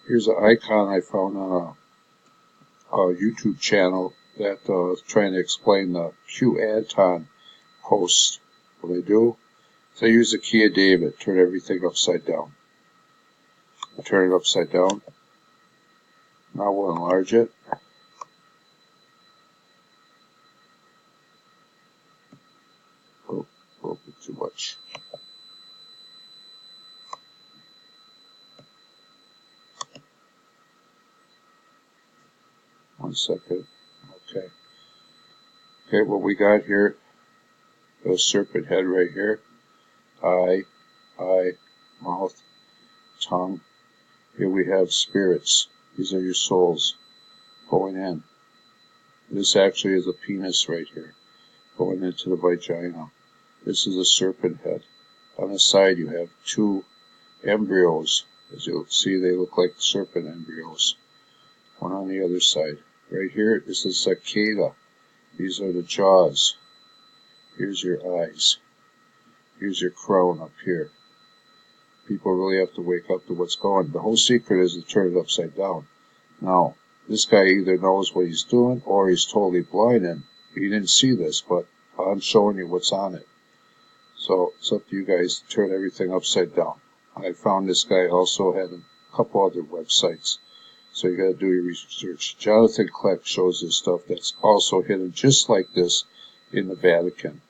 Here's an icon I found on a YouTube channel that is trying to explain the QAnon post. What they do is they use the key of David, turn everything upside down. I turn it upside down. Now we'll enlarge it. Oh, a little bit too much. One second. Okay. Okay, what we got here, the serpent head right here. Eye, mouth, tongue. Here we have spirits. These are your souls going in. This actually is a penis right here, going into the vagina. This is a serpent head. On the side you have two embryos. As you'll see, they look like serpent embryos. One on the other side. Right here, this is cicada. These are the jaws. Here's your eyes. Here's your crown up here. People really have to wake up to what's going on. The whole secret is to turn it upside down. Now, this guy either knows what he's doing or he's totally blind and he didn't see this, but I'm showing you what's on it. So it's up to you guys to turn everything upside down. I found this guy also had a couple other websites. So you gotta do your research. Jonathan Kleck shows this stuff that's also hidden just like this in the Vatican.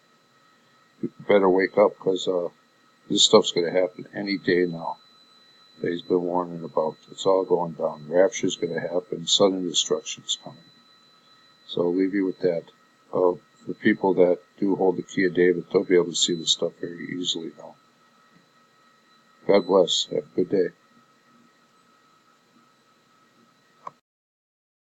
You better wake up because this stuff's going to happen any day now that he's been warning about. It's all going down. Rapture's going to happen. Sudden destruction's coming. So I'll leave you with that. For people that do hold the key of David, they'll be able to see this stuff very easily now. God bless. Have a good day.